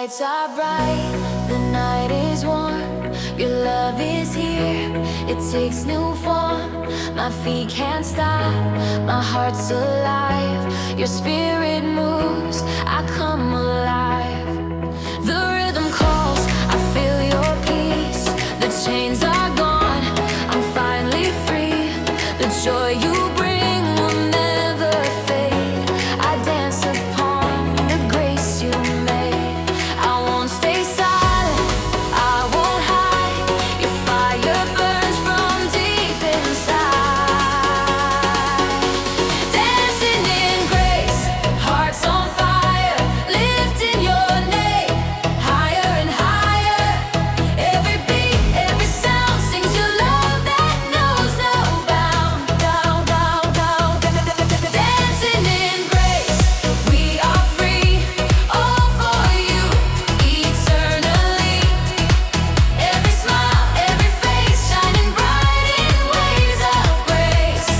lights are bright, the night is warm. Your love is here, it takes new form. My feet can't stop, my heart's alive. Your spirit moves, I come alive. The rhythm calls, I feel your peace. The chains are gone, I'm finally free. The joy you bring will never fade. I dance upon the grace you made. I won't stay silent, I won't hide. Your fire burns from deep inside. Dancing in grace, hearts on fire, lifting your name higher and higher. Every beat, every sound sings your love that knows no bound. Down, down, down. Dancing in grace, we are free. All for you, eternally. Every smile, every face shining bright in waves of grace.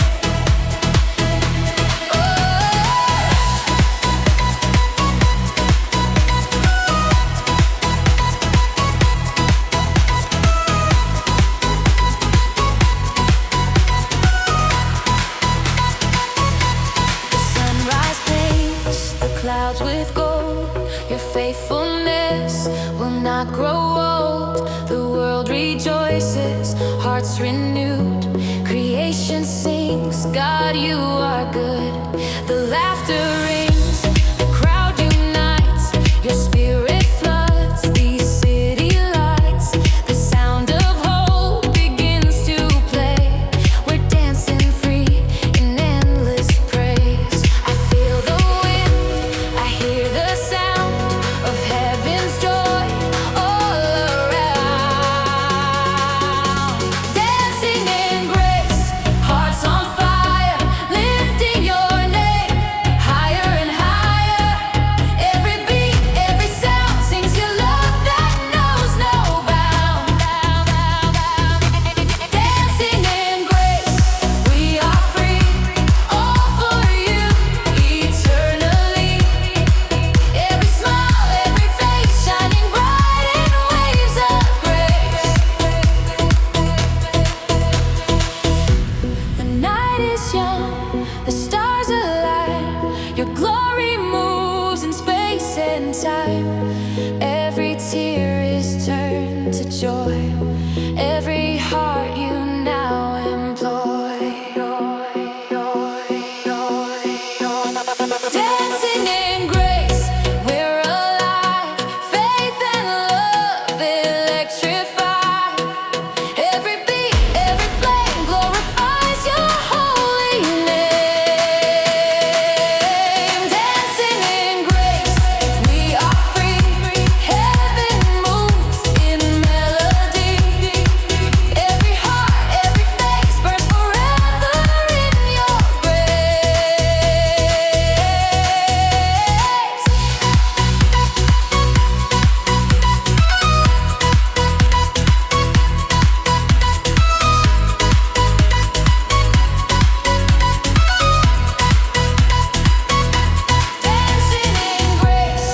The sunrise paints the clouds with gold. Your faithfulness will not grow old. The world rejoices, hearts renewed. Creation sings, God, you are good. The laughter rings, the crowd unites. Your spirit floods these city lights. The sound of hope begins to play. We're dancing free in endless praise. I feel the wind, I hear the sound of heaven's joy all around. Dancing in grace, hearts on fire, lifting your name higher and higher. Every beat, every sound sings your love that knows no bound. Dancing in grace, we are free. All for you, eternally. Every smile, every face shining bright in waves of grace. The night is young, the stars align. Your glory moves in space and time. Every tear is turned to joy. Every heart you now employ. Dancing in grace, we're alive. Faith and love electrify. Every beat, every flame glorifies your holy name. Dancing in grace, we are free. Heaven moves in melody. Every heart, every face burns forever in your grace. Dancing in grace.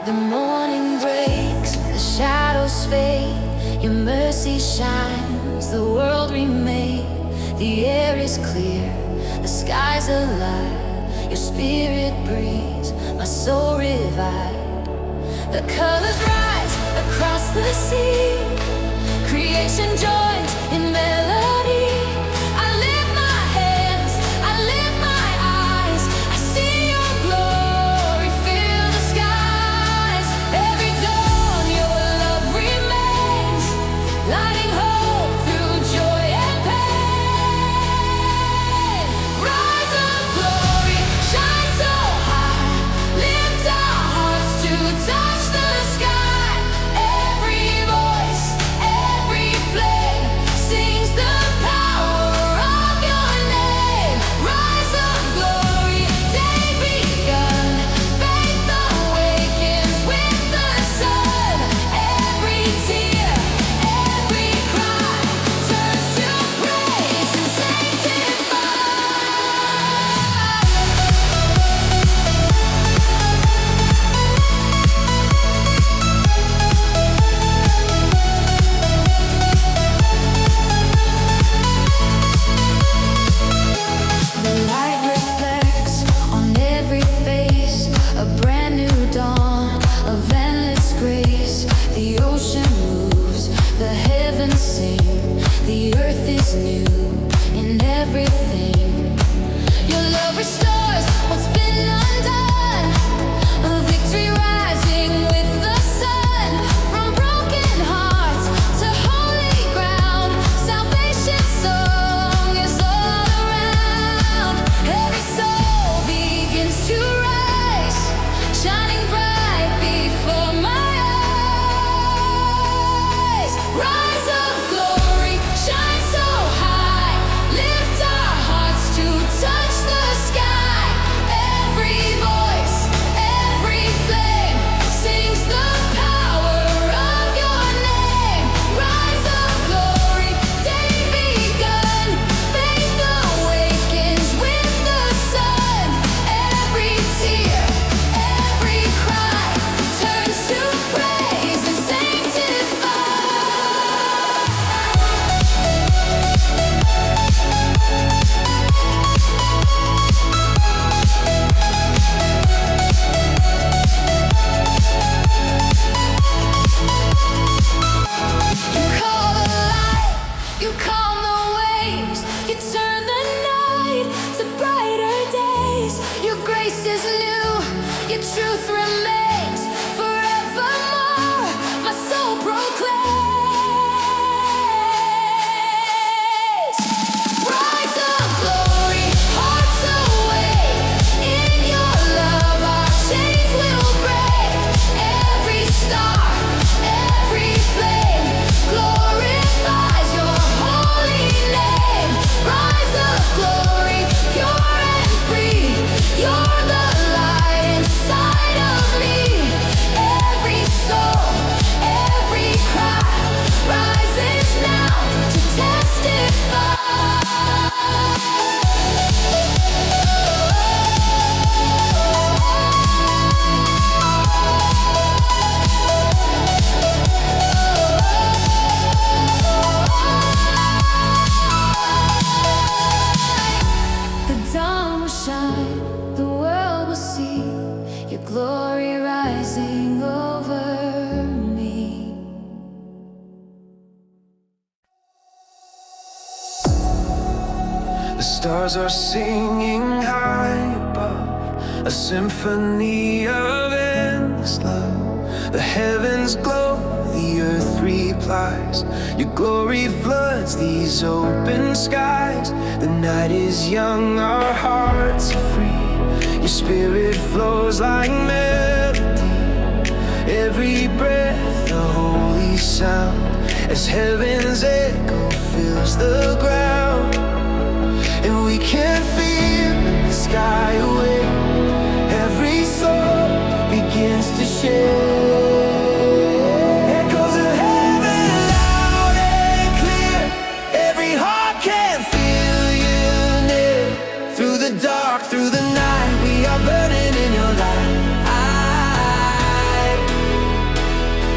The morning breaks, the shadows fade. Your mercy shines, the world remade. The air is clear, the sky's alive. Your spirit breathes, my soul revived. The colors rise across the sea. Creation joins in melody. I lift my hands, I lift my eyes. I see your glory fill the skies. Every dawn your love remains, lighting hope through joy and pain. Rise of glory, shine so high. Lift our hearts to touch the sky. Every voice, every flame The ocean moves, the heavens sing. The earth is new in everything. Your love restores what's been undone. A victory rising with the sun. From broken hearts to holy ground, salvation song is all around. Every soul begins to rise, shining bright before my eyes. Rise of glory, shine so high, lift our hearts to touch the sky. Every voice, every flame sings the power of your name. Rise of glory, day begun, faith awakens with the sun. Every tear, every cry turns to praise and sanctify. You call the light, you calm the waves, you turn the night to brighter days. Your grace is new, your truth remains forevermore. My soul proclaims. Rise of glory, hearts awake. In your love our chains will break. Every star, every flame glorifies your holy name. Rise of glory, pure and free. You're the light inside of me. Every soul, every cry rises now to testify. The dawn will shine, the world will see your glory rising over me. The stars are singing high above, a symphony of endless love. The heavens glow, the earth replies. Your glory floods these open skies. The night is young, our hearts are free. Your spirit flows like melody. Every breath a holy sound, as heaven's echo fills the ground. And we can feel the sky awake. Every soul begins to share. Echoes of heaven loud and clear. Every heart can feel you near. Through the dark, through the night, we are burning in your light.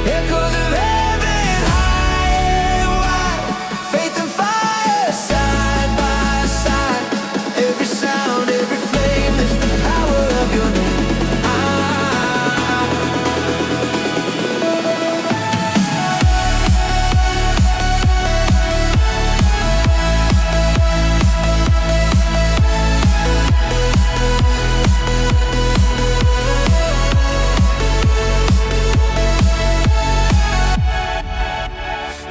Echoes of heaven high and wide. Faith and fire side by side. Every sound, every flame lifts the power of your name.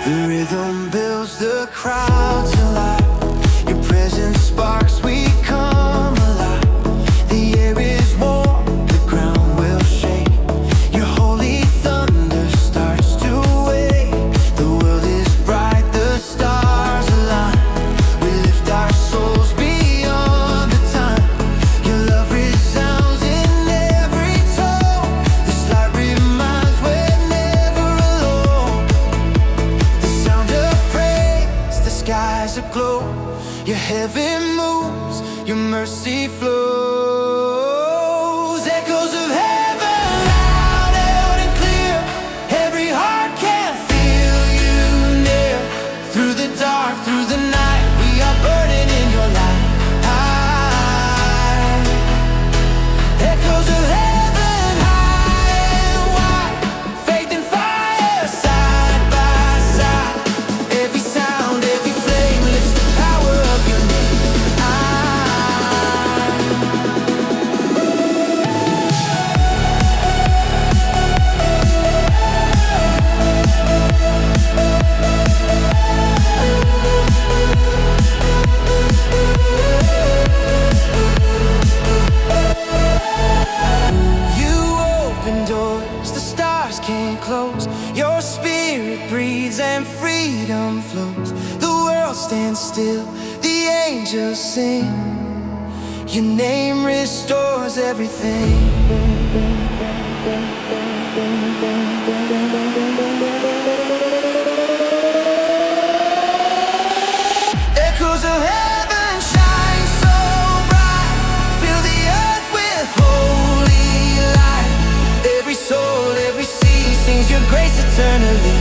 The rhythm builds the crowd to life. Your presence sparks, we come alive. The air is warm, the ground will shake. Your holy thunder starts to wake. The world is bright, the stars align. We lift our souls beyond the time. Your love resounds in every tone. This light reminds we're never alone. The sound of praise, the skies aglow. Your heaven moves, your mercy flows. Echoes of heaven loud and clear. Every heart can feel you near. Through the dark, through the night, we are burning in your light. Echoes of heaven high and wide. Faith and fire Spirit breathes and freedom flows. The world stands still, the angels sing. Your name restores everything. Echoes of heaven shine so bright, fill the earth with holy light. Every soul, every sea sings your grace eternally.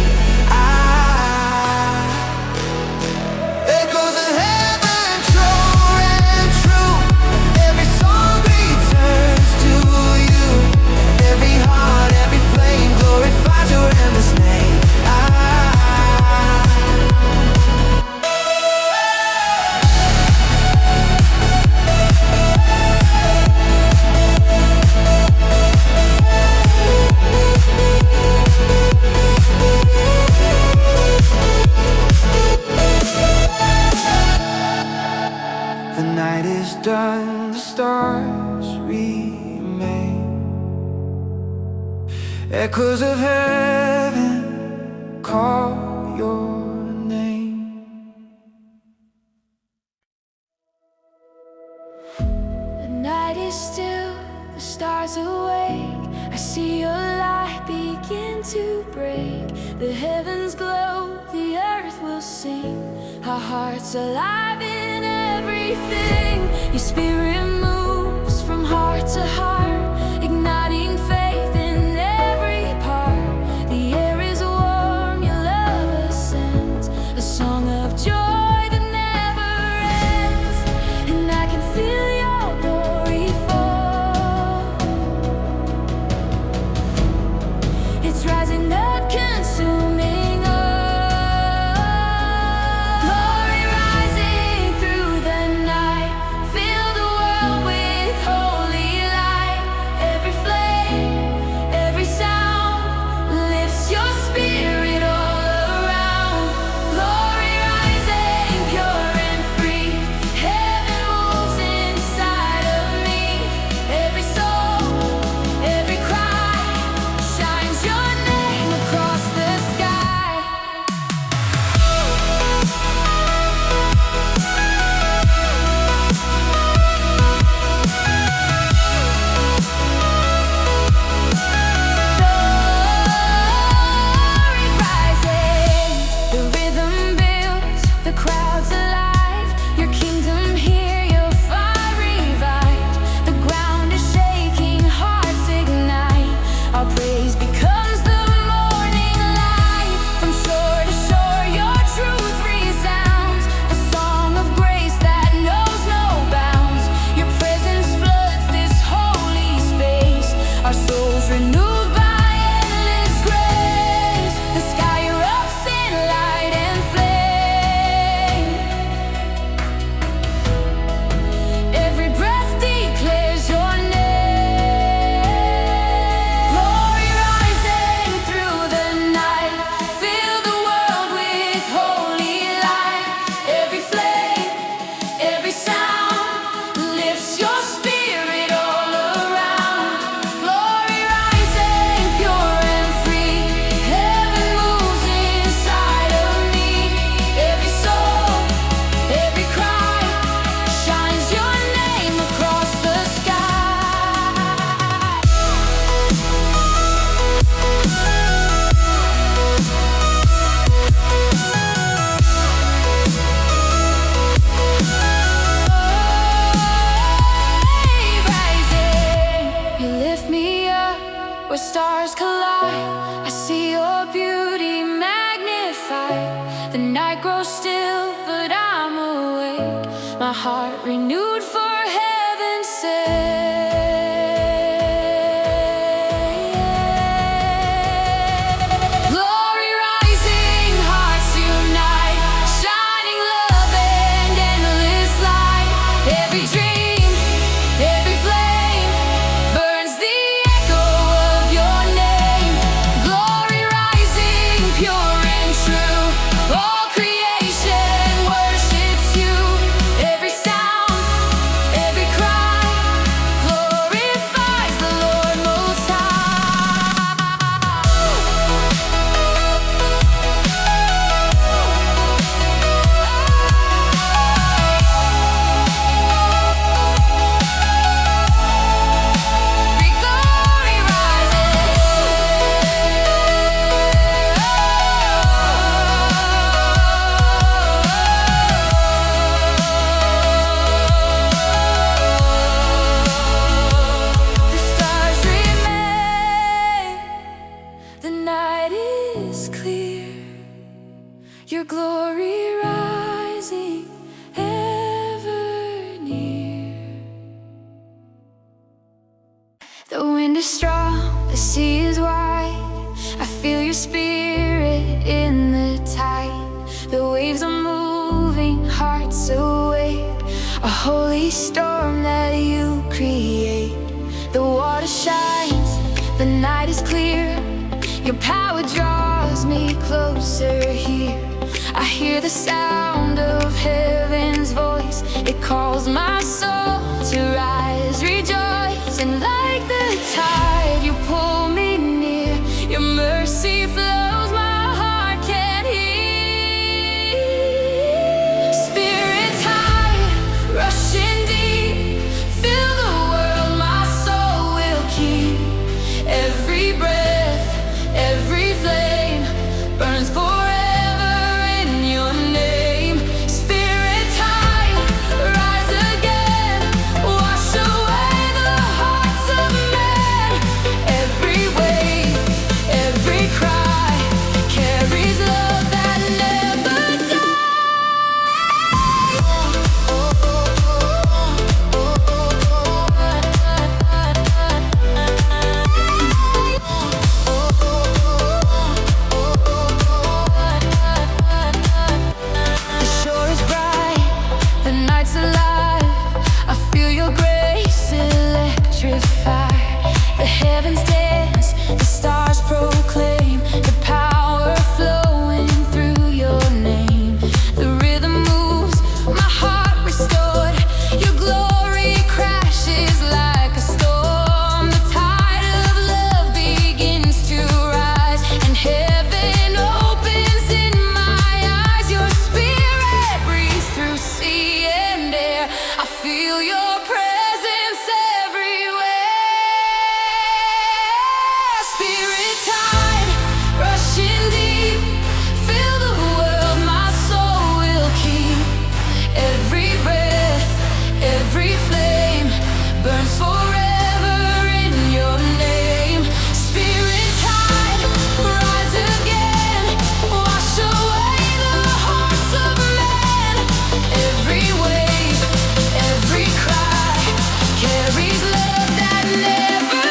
Echoes of heaven, true and true. Every song returns to you. Every heart, every flame glorifies your endless name. The night is done, the stars remain. Echoes of heaven call your name. The night is still, the stars awake. I see your light begin to break. The heavens glow, the earth will sing. Our hearts alive in everything. Your spirit moves from heart to heart, igniting faith in every part. The air is warm, your love ascends, a song of joy that never ends. And I can feel your glory fall. It's rising up, consuming us. Glory rising through the night, fill the world with holy light. Every flame, every sound lifts your spirit all around. Glory rising, pure and free. Heaven moves inside of me. Every soul, every cry shines your name across the sky. Glory rising, the rhythm builds, the crowd's alive. Your kingdom here, your fire revived. The ground is shaking, hearts ignite. Our praise becomes the morning light. From shore to shore, your truth resounds, a song of grace that knows no bounds. Your presence floods this holy space, our souls renewed by endless grace. The sky erupts in light and flame. Every breath declares your name. Glory rising through the night, fill the world with holy light. Every flame, every sound lifts your spirit all around. Glory rising, pure and free. Heaven moves inside of me. Every soul, every cry shines your name across the sky. Rising, you lift me up where stars collide. I see your beauty magnified. The night grows still, but I'm awake. My heart renewed for heaven's sake. Glory rising, hearts unite, shining love and endless light. Every dream, every flame burns the echo of your name. Glory rising, pure and true. All creation worships you. Every sound clear, your glory rising ever near. The wind is strong, the sea is wide. I feel your spirit in the tide. The waves are moving, hearts awake. A holy storm that you create. The water shines, the night is clear. Your power draws me closer here. I hear the sound of heaven's voice. It calls my soul to rise, rejoice. And like the tide, you pull me near. Your mercy flows, my heart can hear. Spirit tide, rushing deep, fill the world, my soul will keep. Every breath, every flame burns forever in your name. Spirit tide, rise again, wash away the hearts of men. Every wave, every cry carries love that never The shore is bright, the night's alive. I feel your grace electrify. The heavens dance, the stars proclaim the power flowing through your name. The rhythm moves, my heart restored. Your glory crashes like a storm. The tide of love begins to rise, and heaven opens in my eyes. Your spirit breathes through sea and air. I feel your presence everywhere. Spirit tide, rushing deep, fill the world, my soul will keep. Every breath, every flame burns forever in your name. Spirit tide, rise again, wash away the hearts of men. Every wave, every cry carries love that never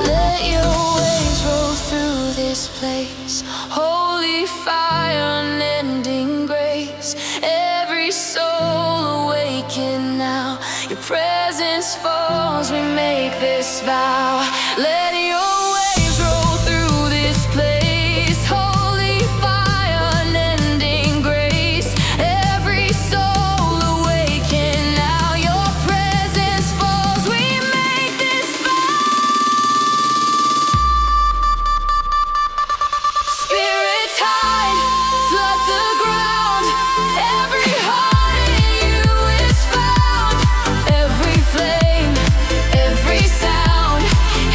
Let your waves roll through this place. Holy fire, unending grace. Every soul awaken now. Your presence falls, we make this vow. Let your waves roll through this place. Holy fire, unending grace. Every soul awaken now. Your presence falls, we make this vow. Spirit tide, flood the ground. Every heart in you is found. Every flame, every sound.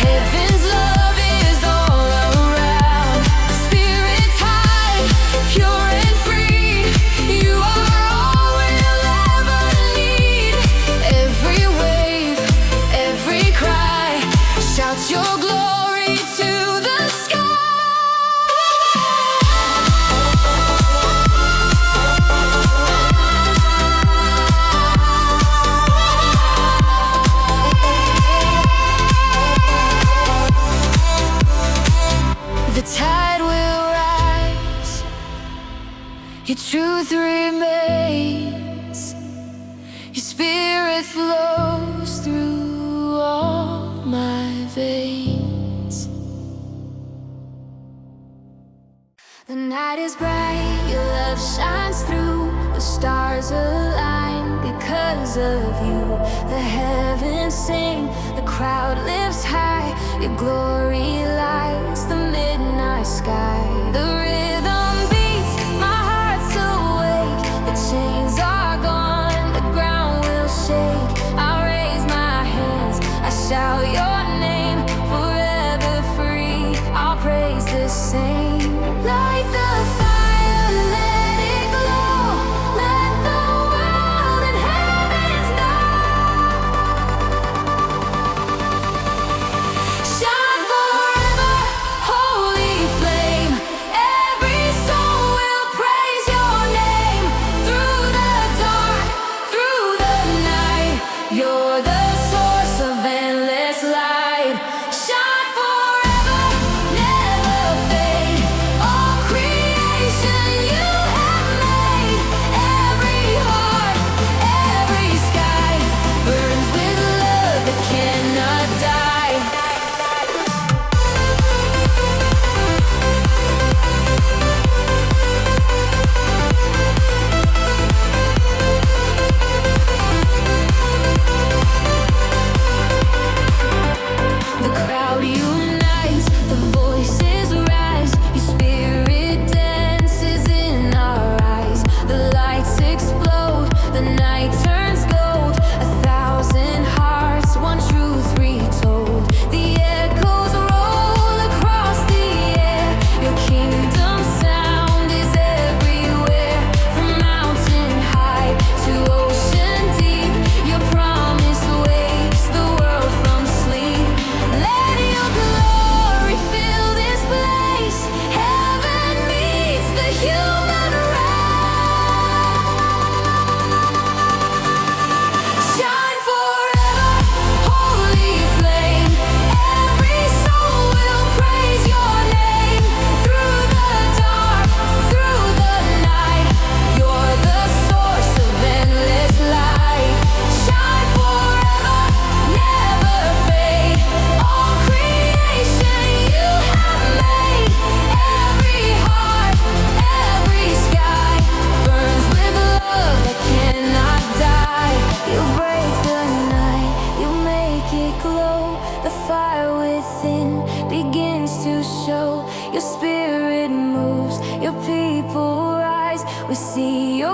Heaven's love is all around. Spirit tide, pure and free. You are all we'll ever need. Every wave, every cry shouts your glory to the sky. The tide will rise, your truth remains. Your spirit flows through all my veins. The night is bright, your love shines through. The stars align because of you. The heavens sing, the crowd lifts high. Your glory lights the midnight sky. The rhythm beats, my heart's awake. The chains are gone, the ground will shake. I raise my hands, I shout your name. Forever free, I'll praise the same.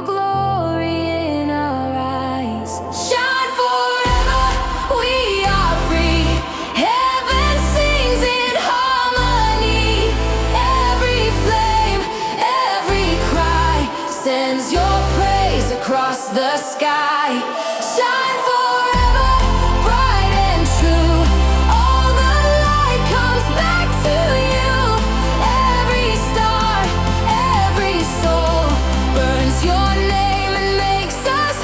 your glory in our eyes. Shine forever, we are free. Heaven sings in harmony. Every flame, every cry sends your praise across the sky. Shine forever, bright and true. All the light comes back to you. Every star, every soul burns your name and makes us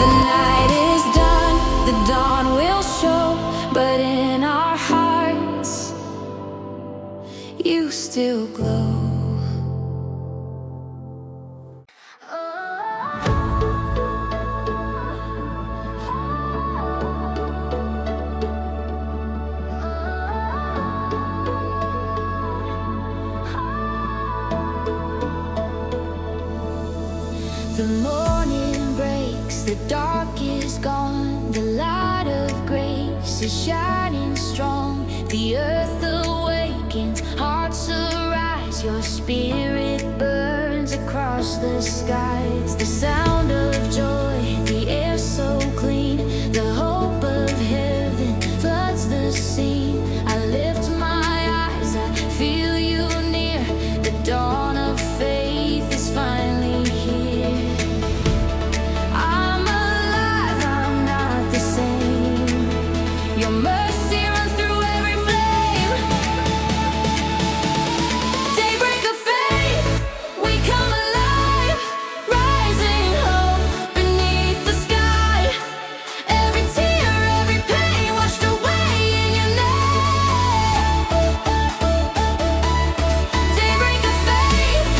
The night is done, the dawn will show, but in our hearts, you still glow. The morning breaks, the dark is gone. The light of grace is shining strong. The earth awakens, hearts arise. Your spirit burns across the skies. The sound of joy, the air so clean. The hope of heaven floods the scene. I lift my eyes, I feel you near. The dawn of faith is finally here. I'm alive, I'm not the same. Your mercy runs through every flame. Daybreak of faith, we come alive. Rising hope beneath the sky. Every tear, every pain washed away in your name. Daybreak of faith,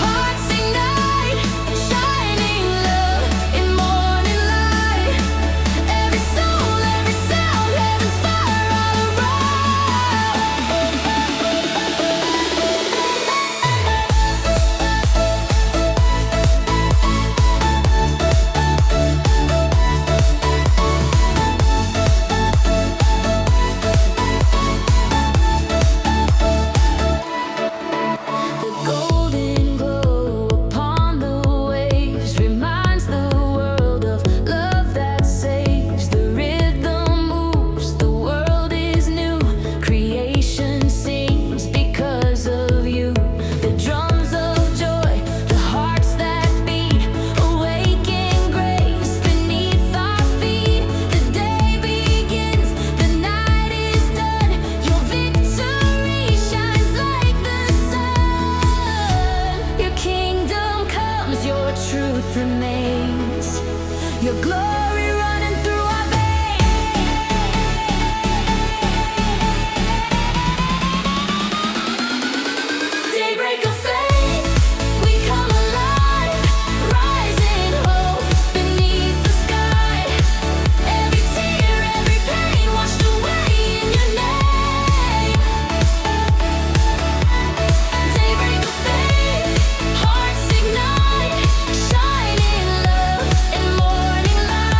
hearts ignite. Shining love in morning light. Every soul, every sound, heaven's fire all around. The golden glow upon the waves reminds the world of love that saves. The rhythm moves, the world is new. Creation sings because of you. The drums of joy, the hearts that beat, awaken grace beneath our feet. The day begins, the night is done. Your victory shines like the sun. Your kingdom comes, your truth remains. Your glory running through our veins. Daybreak of faith, we come alive. Rising hope beneath the sky. Every tear, every pain washed away in your name. Daybreak of faith, hearts ignite. Shining love in morning light.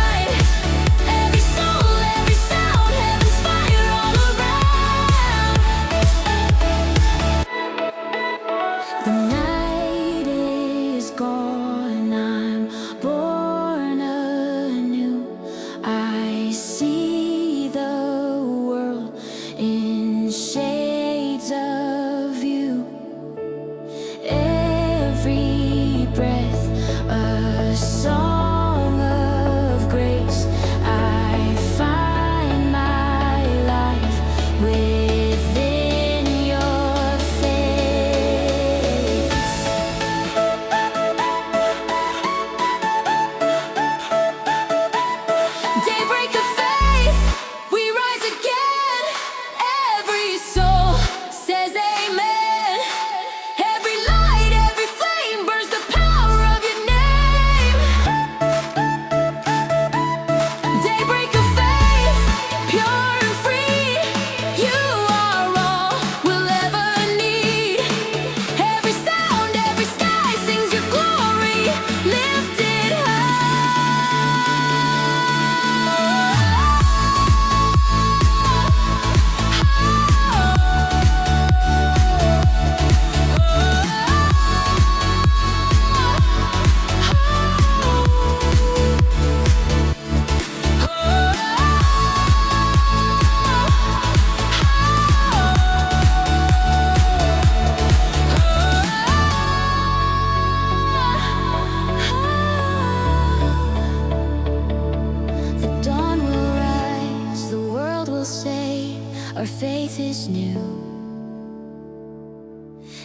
is new.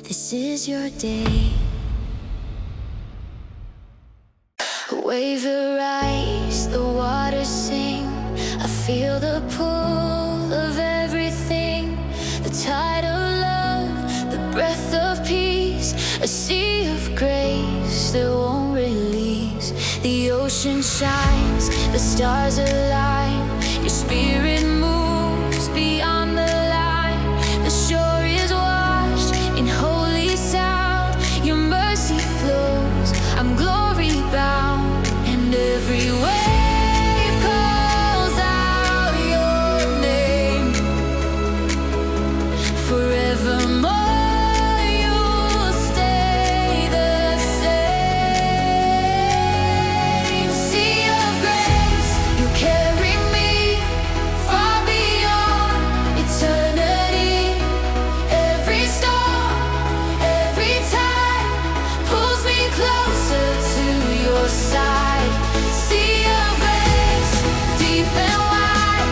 This is your day. A wave arise, the waters sing. I feel the pull of everything. The tide of love, the breath of peace. A sea of grace that won't release. The ocean shines, the stars align. Your spirit moves beyond the line. The shore is washed in holy sound. Your mercy flows, I'm glory bound. And every wave calls out your name. Forevermore you'll stay the same. Sea of grace, you carry me far beyond eternity. Every storm, every tide pulls me closer to your side. Sea of grace, deep and wide,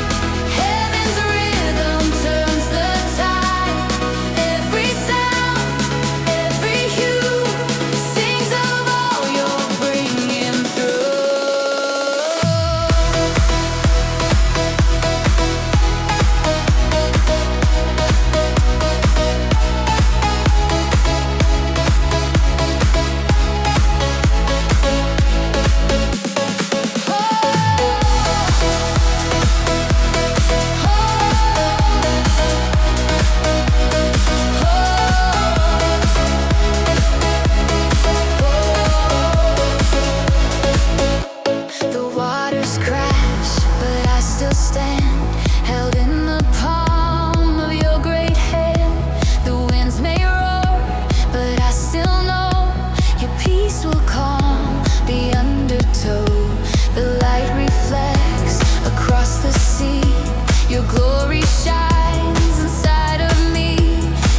heaven's rhythm turns the tide. Every sound, every hue sings of all you're bringing through. The waters crash, but I still stand, held in the palm of your great hand. The winds may roar, but I still know your peace will calm the undertow. The light reflects across the sea. Your glory shines inside of me.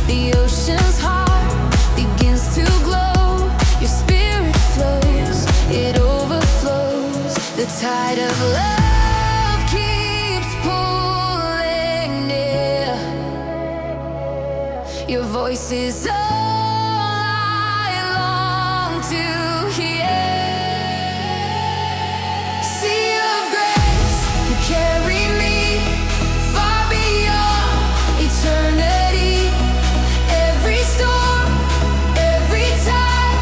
The ocean's heart begins to glow. Your spirit flows, it overflows. The tide of love keeps pulling near. Your voice is all I long to hear. Sea of grace, you carry me far beyond eternity. Every storm, every tide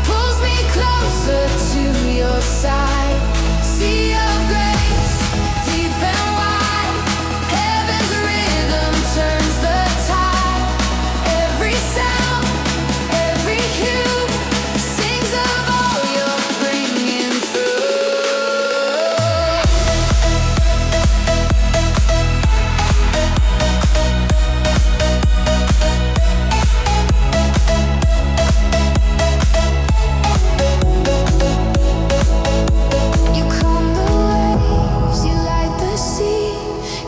pulls me closer to your side. Sea of grace, deep and wide, heaven's rhythm turns the tide. Every sound, every hue sings of all you're bringing through. You calm the waves, you light the sea.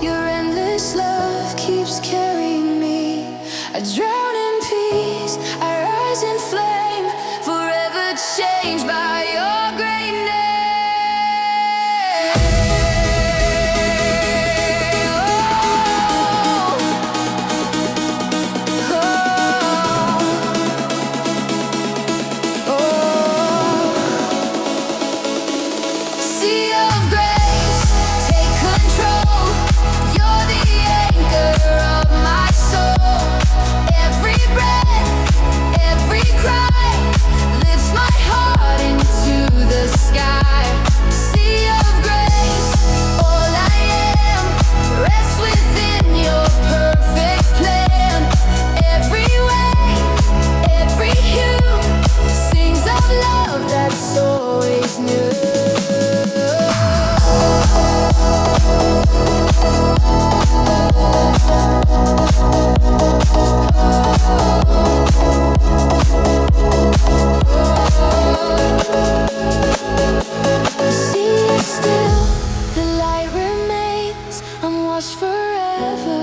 Your endless love keeps carrying me. I drown in peace, I rise in flame, forever changed by your great name. Oh, oh, oh. Sea of grace, take control. You're the anchor of my soul. Every breath, every cry lifts my heart into the sky. Sea of grace, all I am rests within your perfect plan. Every wave, every hue sings of love that's always new. The sea is still, the light remains, I'm washed forever